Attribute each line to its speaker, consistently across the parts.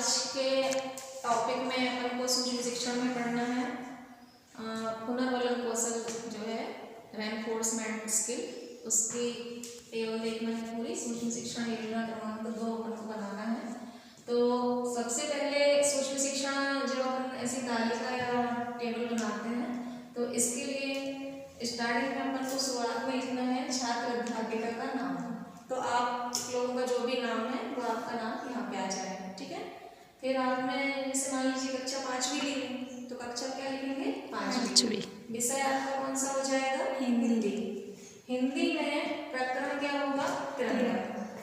Speaker 1: आज के टॉपिक में अपन को सूक्ष्म शिक्षण में पढ़ना है पुनर्वलन कौशल जो है रेनफोर्समेंट स्किल, उसकी केवल देखना है पूरी सूक्ष्म शिक्षण योजना क्रमांक 2 अपन को बनाना है। तो सबसे पहले सूक्ष्म शिक्षण जो अपन ऐसी तालिका या टेबल बनाते हैं, तो इसके लिए स्टार्टिंग में अपन को शुरुआत में लिखना है छात्र अध्यापिका का नाम। तो आप लोगों का जो भी नाम है वो आपका नाम यहाँ पे आ जाएगा, ठीक है। फिर आपने जैसे मान लीजिए कक्षा 5वीं ली है, तो कक्षा क्या लिखेंगे? 5वीं। विषय आपका कौन सा हो जाएगा? हिंदी। हिंदी में प्रकरण क्या होगा? तिरंगा।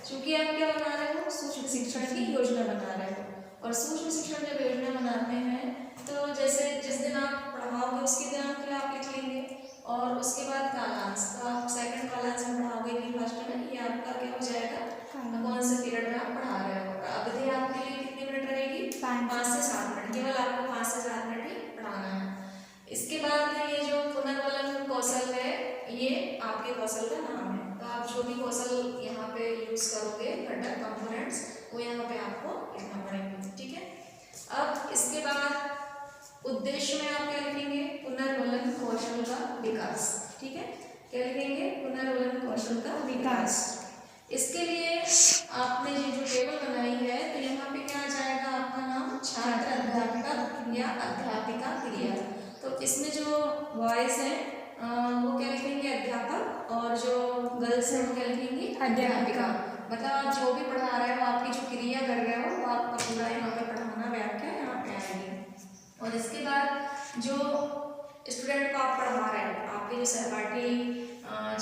Speaker 1: क्योंकि आप क्या बना रहे हो? सूक्ष्म शिक्षण की योजना बना रहे हो। और सूक्ष्म शिक्षण जब योजना बनाते हैं तो जैसे जिस दिन आप पढ़ाओगे उसके दिनांक के लिए आप लिख लेंगे, और उसके बाद कालांश, तो आप सेकंड कालांश में पढ़ाओगे कि फर्स्ट में, ये आपका क्या हो जाएगा? कौन से पीरियड में आप पढ़ा रहे हो। अवधि आपके लिए कितनी मिनट रहेगी? 5 से 7 मिनट। केवल आपको 5 से 7 मिनट ही पढ़ाना है। इसके बाद ये जो पुनर्वलन कौशल है, ये आपके कौशल का नाम है। तो आप जो भी कौशल यहाँ पे यूज करोगे, घटक कंपोनेंट्स, वो यहाँ पे आपको लिखना पड़ेंगे, ठीक है। अब इसके बाद उद्देश्य में आप क्या लिखेंगे? पुनर्वलन कौशल का विकास, ठीक है। क्या लिखेंगे? पुनर्वलन कौशल का विकास। इसके लिए आपने ये जो टेबल बनाई है, तो यहाँ पे क्या आ जाएगा? आपका नाम छात्र अध्यापिका या अध्यापिका क्रिया। तो इसमें जो बॉयज हैं वो क्या लिखेंगे? अध्यापक, और जो गर्ल्स हैं वो क्या लिखेंगे? अध्यापिका। मतलब आप जो भी पढ़ा रहे हो, आपकी जो क्रिया कर रहे हो, वो आपका पूरा यहाँ पे पढ़ाना व्याख्या यहाँ पे आएगी। और इसके बाद जो स्टूडेंट को आप पढ़ा रहे हो, आपके जो सहपाठी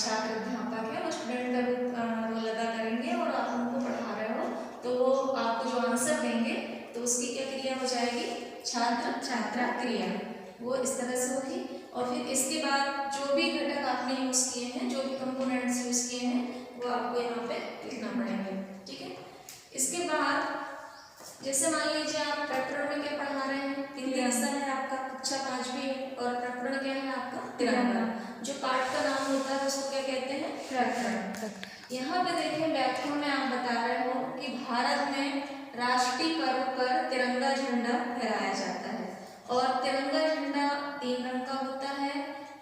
Speaker 1: छात्र अध्यापक है, वो स्टूडेंट का रोल अदा करेंगे और आप उनको पढ़ा रहे हो, तो वो आपको जो आंसर देंगे तो उसकी क्या क्रिया हो जाएगी? छात्र छात्रा क्रिया, वो इस तरह से होगी। और फिर इसके बाद जो भी घटक आपने यूज किए हैं, जो भी कंपोनेंट्स यूज किए हैं, वो आपको यहाँ पे लिखना पड़ेंगे, ठीक है। इसके बाद जैसे मान लीजिए आप प्रकरण में क्या पढ़ा रहे हैं? हिंदी विषय है आपका, कक्षा 5वीं है, और प्रकरण क्या है आपका? तिरंगा। जो पाठ का नाम होता है उसको क्या कहते हैं? प्रकरण। यहाँ पे देखिए व्याख्या में आप बता रहे हो कि भारत में राष्ट्रीय पर्व पर तिरंगा झंडा फहराया जाता है, और तिरंगा झंडा 3 रंग का होता है।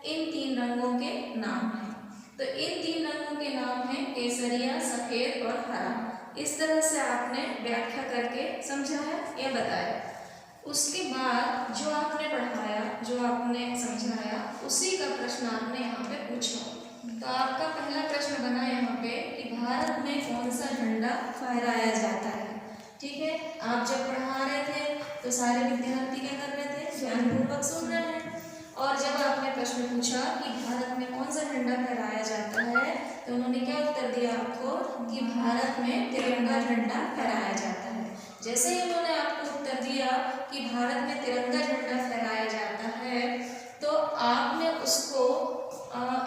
Speaker 1: इन 3 रंगों के नाम है, तो इन 3 रंगों के नाम है केसरिया, सफेद और हरा। इस तरह से आपने व्याख्या करके समझा है या बताया। उसके बाद जो आपने पढ़ाया, जो आपने समझाया, उसी का प्रश्न आपने यहाँ पे पूछा। तो आपका पहला प्रश्न बना यहाँ पे कि भारत में कौन सा झंडा फहराया जाता है, ठीक है। आप जब पढ़ा रहे थे तो सारे विद्यार्थी क्या कर रहे थे? ध्यानपूर्वक सुन रहे हैं। और जब आपने प्रश्न पूछा कि भारत में कौन सा झंडा फहराया जाता है, तो उन्होंने क्या उत्तर दिया आपको? कि भारत में तिरंगा झंडा फहराया जाता है। जैसे ही उन्होंने आपको उत्तर दिया कि भारत में तिरंगा झंडा फहराया जाता है, तो आपने उसको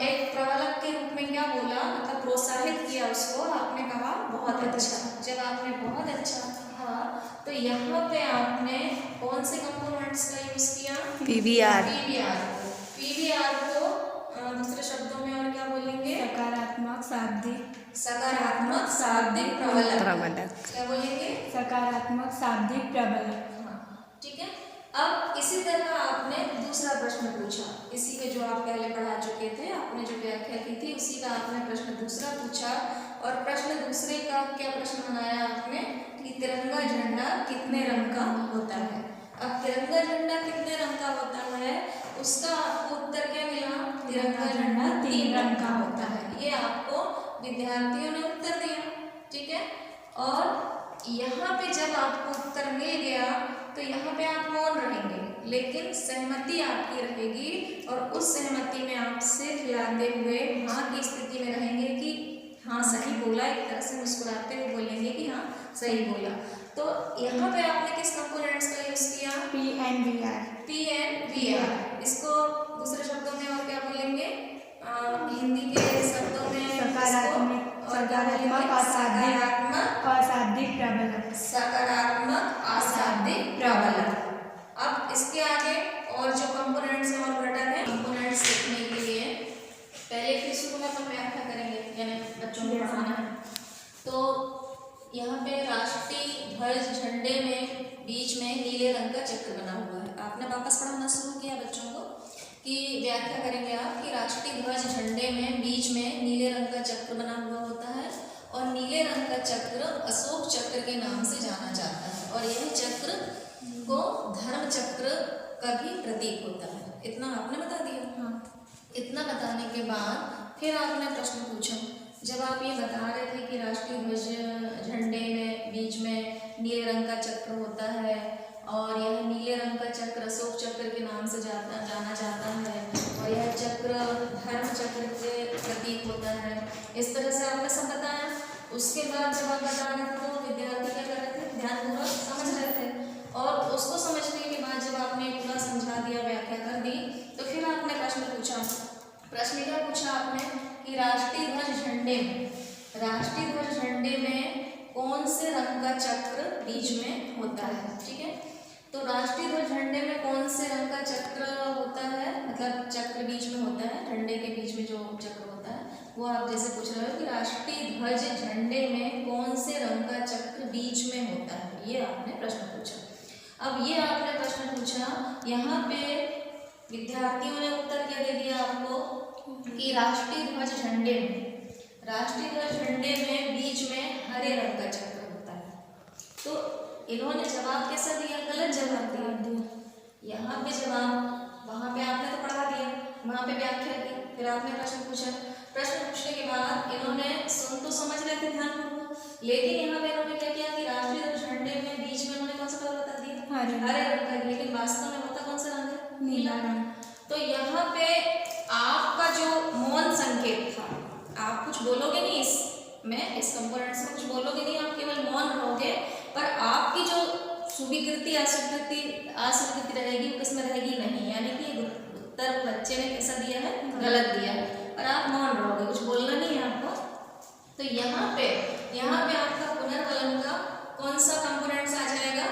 Speaker 1: एक प्रबलक के रूप में क्या बोला? मतलब प्रोत्साहित किया उसको। आपने कहा बहुत अच्छा। जब आपने बहुत अच्छा कहा, तो यहाँ पे आपने कौन से कंपोनेंट्स का यूज किया? पीवीआर। पीवीआर को दूसरे शब्दों में और क्या बोलेंगे? सकारात्मक शाब्दिक प्रबलक। क्या बोलेंगे? सकारात्मक शाब्दिक प्रबलक, हाँ, ठीक है। अब इसी तरह आपने दूसरा प्रश्न पूछा, इसी के जो आप पहले पढ़ा चुके थे, आपने जो व्याख्या की थी उसी का आपने प्रश्न दूसरा पूछा। और प्रश्न दूसरे का क्या प्रश्न बनाया आपने? कि तिरंगा झंडा कितने रंग का होता है। अब तिरंगा झंडा कितने रंग का होता है, उसका आपको उत्तर क्या मिला? तिरंगा झंडा 3 रंग का होता है। ये आपको विद्यार्थियों ने उत्तर दिया, ठीक है। और यहाँ पे जब आपको उत्तर मिल गया, तो यहाँ पे आप मौन रहेंगे, लेकिन सहमति आपकी रहेगी, और उस सहमति में आप सिर हिलाते हुए हाँ की स्थिति में रहेंगे कि हाँ सही बोला। एक तरह से मुस्कुराते हुए बोलेंगे कि हाँ सही बोला। तो यहाँ पे आपने किस कंपोनेंट्स का यूज किया? PNVR। इसको दूसरे शब्दों में और क्या बोलेंगे? हिंदी के शब्दों में सकारात्मक अशाब्दिक प्रबलक। अब इसके आगे और जो कंपोनेंट्स हैं और घटक हैं, कंपोनेंट्स लिखने के लिए पहले फिर शुरू में अपन व्याख्या करेंगे, यानी बच्चों को पढ़ाना है। तो यहाँ पे राष्ट्रीय ध्वज झंडे में रंग का चक्र बना हुआ है। आपने वापस पढ़ाना शुरू किया बच्चों को कि व्याख्या करेंगे आप कि राष्ट्रीय ध्वज झंडे में बीच में नीले रंग का चक्र बना हुआ होता है और नीले रंग का चक्र अशोक चक्र के नाम से जाना जाता है और यह चक्र को धर्म चक्र का भी प्रतीक होता है। इतना आपने बता दिया।
Speaker 2: हाँ।
Speaker 1: इतना बताने के बाद फिर आपने प्रश्न पूछा, जब आप ये बता रहे थे कि राष्ट्रीय ध्वज झंडे में बीच में नीले रंग का चक्र होता है और यह नीले रंग का चक्र अशोक चक्र के नाम से जाना जाता है और यह चक्र धर्म चक्र के प्रतीक होता है, इस तरह से आपने सब बताया। उसके बाद जब आप बता रहे थे तो विद्यार्थी क्या कर रहे थे, ध्यानपूर्वक समझ रहे थे और उसको समझने के बाद जब आपने पूरा समझा दिया, व्याख्या कर दी, तो फिर आपने प्रश्न पूछा। प्रश्न क्या पूछा आपने कि राष्ट्रीय ध्वज झंडे में कौन से रंग का चक्र बीच में होता है। ठीक है, तो राष्ट्रीय ध्वज झंडे में कौन से रंग का चक्र होता है, मतलब चक्र बीच में होता है, झंडे के बीच में जो चक्र होता है वो आप जैसे पूछ रहे हो कि राष्ट्रीय ध्वज झंडे में कौन से रंग का चक्र बीच में होता है, ये आपने प्रश्न पूछा। अब ये आपने प्रश्न पूछा, यहाँ पे विद्यार्थियों ने उत्तर क्या दे दिया आपको कि राष्ट्रीय ध्वज झंडे में बीच में हरे रंग का चक्र होता है। तो इन्होंने जवाब कैसा दिया, गलत जवाब दिया। यहाँ पे जवाब, वहाँ पे आपने तो पढ़ा दिया, वहाँ पे व्याख्या की, फिर आपने प्रश्न पूछा। प्रश्न पूछने के बाद इन्होंने सुन तो समझ रहे थे ध्यानपूर्वक, लेकिन यहाँ पे इन्होंने क्या किया कि राष्ट्रीय ध्वज झंडे में बीच में इन्होंने कौन सा कलर बता दिया, हरे रंग का, लेकिन वास्तव में होता कौन सा रंग है, नीला रंग। तो यहाँ पे आपका जो मौन संकेत था, आप कुछ बोलोगे नहीं इस कंपोनेंट्स में कुछ बोलोगे नहीं, आप केवल मौन रहोगे, पर आपकी जो स्वीकृति अस्वीकृति रहेगी वो किसमें रहेगी, नहीं, यानी कि उत्तर बच्चे ने कैसा दिया है, गलत दिया है, और आप मौन रहोगे, कुछ बोलना नहीं है आपको। तो यहाँ पे आपका पुनर्वलन का कौन सा कंपोनेंट्स आ जाएगा,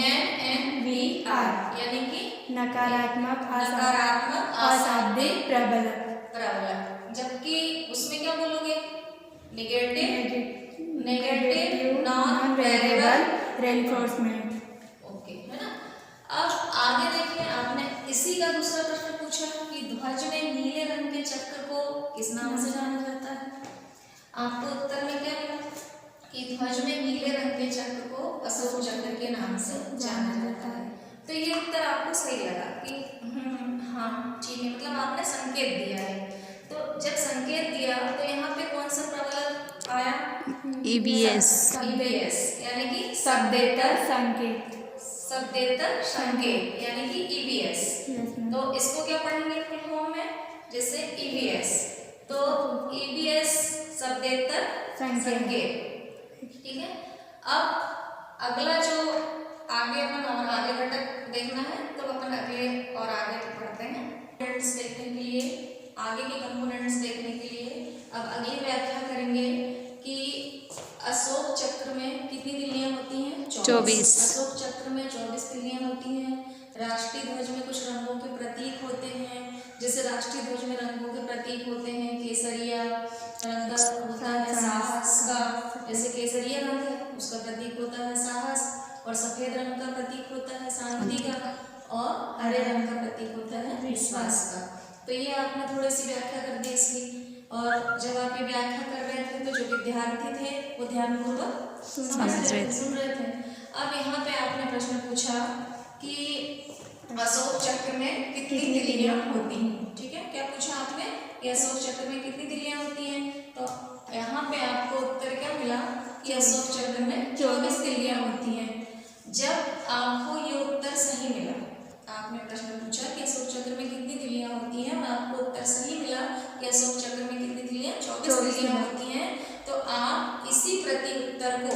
Speaker 1: NNVR, यानी कि
Speaker 2: नकारात्मक
Speaker 1: अशाब्दिक प्रबलक। जबकि उसमें क्या बोलोगे, negative non variable
Speaker 2: reinforcement.
Speaker 1: Okay, है ना। अब आगे देखिए, आपने इसी का दूसरा प्रश्न पूछा कि ध्वज में नीले रंग के चक्र को किस नाम से जाना जाता है। आपको उत्तर में क्या मिला कि ध्वज में नीले रंग के चक्र को अशोक चक्र के नाम से जाना जाता है। तो ये उत्तर आपको सही लगा कि हाँ ठीक है, मतलब आपने संकेत दिया है। तो जब संकेत दिया तो यहाँ पे कौन सा प्रबलक आया,
Speaker 2: EVS,
Speaker 1: यानी कि
Speaker 2: शब्देतर संकेत,
Speaker 1: यानी कि EVS। तो इसको क्या पढ़ेंगे फुल फॉर्म में, जैसे EVS, तो EVS शब्देतर संकेत। ठीक है, अब अगला जो आगे अपन और आगे घटक देखना है, तो अपन अगले और आगे पढ़ते हैं। कंपोनेंट्स देखने के लिए, आगे के कंपोनेंट्स देखने के लिए अब अगली व्याख्या करेंगे कि अशोक चक्र में कितनी तिल्लियां होती हैं, 24। अशोक चक्र में 24 तिल्लियां होती हैं। राष्ट्रीय ध्वज में कुछ रंगों के प्रतीक होते हैं, जैसे राष्ट्रीय ध्वज में रंगों के प्रतीक होते हैं, केसरिया रंग का होता है साहस का, जैसे केसरिया रंग है उसका प्रतीक होता है साहस, और सफेद रंग का प्रतीक होता है शांति का, और हरे रंग का प्रतीक होता है विश्वास का। तो ये आपने थोड़ी सी व्याख्या कर दी इसकी, और जब आप ये व्याख्या कर रहे थे तो जो विद्यार्थी थे वो ध्यानपूर्वक सुन रहे थे। अब यहाँ पे आपने प्रश्न पूछा कि अशोक चक्र में कितनी तिल्लियां होती हैं। ठीक है, क्या पूछा आपने कि अशोक चक्र में कितनी तिल्लियां होती हैं, तो यहाँ पे आपको उत्तर क्या मिला कि अशोक चक्र में 24 तिल्लियां होती हैं। जब आपको ये उत्तर सही मिला, आपने प्रश्न पूछा कि अशोक चक्र में कितनी तिल्लियां होती हैं और आपको उत्तर सही मिला कि अशोक चक्र में कितनी तिल्लियां 24 तिल्लियां होती हैं, तो आप इसी प्रति उत्तर को,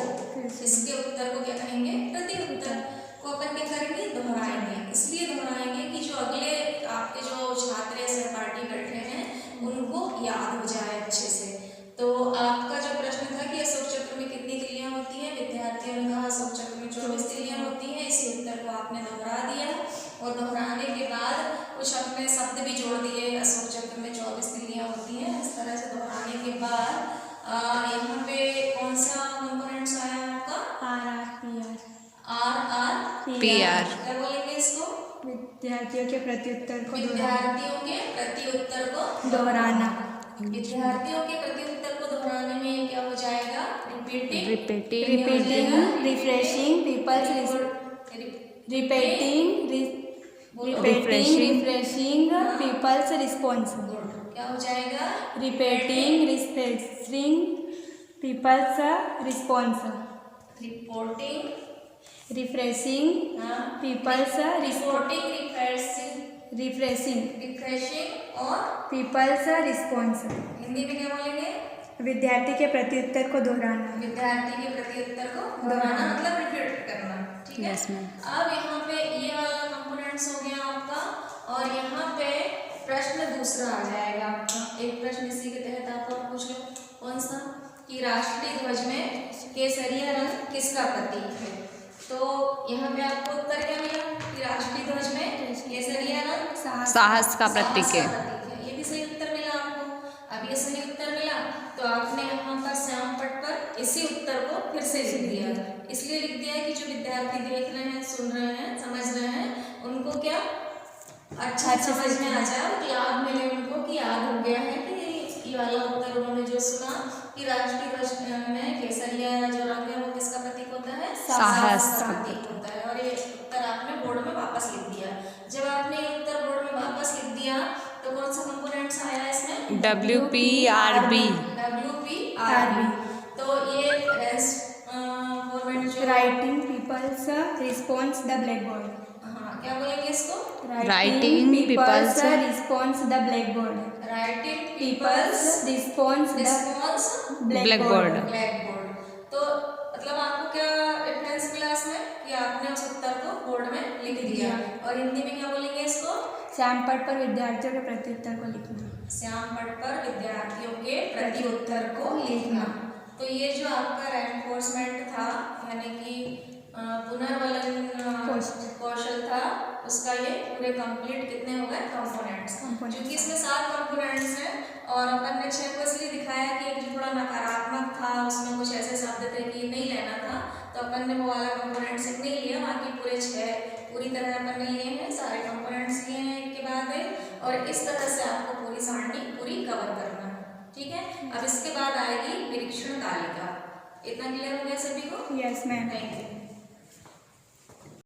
Speaker 1: इसके उत्तर को क्या कहेंगे, प्रति उत्तर को अपन क्या करेंगे, दोहराएंगे। इसलिए दोहराएंगे कि जो अगले आपके जो छात्र सहपाठी बैठे हैं उनको याद हो जाए अच्छे से। तो आपका जो प्रश्न था कि अशोक चक्र में कितनी तिल्लियां होती हैं, विद्यार्थियों ने कहा अशोक चक्र में 24 तिल्लियां होती हैं। इसी उत्तर को आपने दोहरा दिया, और दोहराने के बाद कुछ अपने शब्द भी जोड़ दिए, अशोक चक्र में 24 तिल्लियां होती हैं। इस तरह से दोहराने के बाद यहाँ पे कौन सा कंपोनेंट्स आया आपका,
Speaker 2: RRPR,
Speaker 1: RRPR,
Speaker 2: PR।
Speaker 1: क्या बोलेंगे इसको?
Speaker 2: विद्यार्थियों के प्रत्युत्तर को
Speaker 1: विद्यार्थियों के प्रत्युत्तर को
Speaker 2: दोहराना।
Speaker 1: विद्यार्थियों के प्रत्युत्तर को दोहराने में क्या हो जाएगा? Repeating
Speaker 2: repeating refreshing peoples repeating refreshing peoples response.
Speaker 1: क्या हो जाएगा?
Speaker 2: Repeating refreshing peoples response.
Speaker 1: Reporting
Speaker 2: refreshing peoples
Speaker 1: reporting
Speaker 2: refreshing
Speaker 1: refreshing और
Speaker 2: पीपल्स रिस्पॉन्स।
Speaker 1: हिंदी में क्या बोलेंगे?
Speaker 2: विद्यार्थी के प्रत्युत्तर को दोहराना।
Speaker 1: विद्यार्थी के प्रत्युत्तर को दोहराना मतलब रिपीट करना। ठीक है।
Speaker 2: Yes, ma'am।
Speaker 1: अब यहाँ पे ये वाला कंपोनेंट्स हो गया आपका, और यहाँ पे प्रश्न दूसरा आ जाएगा आपका। एक प्रश्न इसी के तहत आप और पूछ लो। कौन सा? कि राष्ट्रीय ध्वज में केसरिया रंग किसका प्रतीक है? तो यहाँ पे आपको उत्तर क्या मिला? कि राष्ट्रीय ध्वज में केसरिया रंग
Speaker 2: साहस का प्रतीक है।
Speaker 1: ये भी सही उत्तर मिला आपको। अब ये सही उत्तर मिला तो आपने यहाँ पर श्याम पट पर इसी उत्तर को फिर से लिख दिया। इसलिए लिख दिया कि जो विद्यार्थी देख रहे हैं, सुन रहे हैं, समझ रहे हैं, उनको क्या अच्छा समझ में आ जाए, लाभ मिले उनको, कि याद हो गया है कि ये वाला उत्तर उन्होंने जो सुना कि राष्ट्रीय ध्वज में केसरिया जो रंग है वो किसका प्रतीक होता है?
Speaker 2: साहस
Speaker 1: का प्रतीक होता है। और ये उत्तर आपने बोर्ड में वापस लिख दिया। जब आपने ये उत्तर बोर्ड में वापस लिख दिया तो कौन सा कंपोनेंट्स आया इसमें?
Speaker 2: WPRB।
Speaker 1: तो ये फॉर्मेट जो
Speaker 2: writing peoples response the blackboard.
Speaker 1: हाँ, क्या बोलेंगे इसको?
Speaker 2: Writing peoples response the blackboard.
Speaker 1: Writing
Speaker 2: peoples response
Speaker 1: response
Speaker 2: blackboard.
Speaker 1: तो मतलब आपको क्या रेफरेंस मिला इसमें? कि आपने उस उत्तर को बोर्ड में लिख दिया। और हिंदी में क्या बोलेंगे इसको?
Speaker 2: श्याम पट पर विद्यार्थियों के प्रत्युत्तर को लिखना।
Speaker 1: श्याम पट पर विद्यार्थियों के प्रत्युत्तर को लिखना। तो ये जो आपका रेनफोर्समेंट था, यानी कि पुनर्वलन कौशल था, उसका ये पूरे कंप्लीट कितने हो गए? कंपोनेंट्स। क्योंकि इसमें 7 कंपोनेंट्स हैं और अपन ने 6 को इसलिए दिखाया कि एक जो थोड़ा नकारात्मक था, उसमें कुछ ऐसे शब्द थे कि नहीं लेना था, तो अपन ने वो वाला कंपोनेंट्स नहीं लिया। बाकी पूरे 6 पूरी तरह अपन ने लिए हैं, सारे कंपोनेंट्स लिए हैं एक के बाद एक, और इस तरह से आपको पूरी सारणी पूरी कवर करना है। ठीक है। अब इसके बाद आएगी निरीक्षण तालिका। इतना क्लियर हो गया सभी को?
Speaker 2: Yes ma'am.
Speaker 1: Thank you.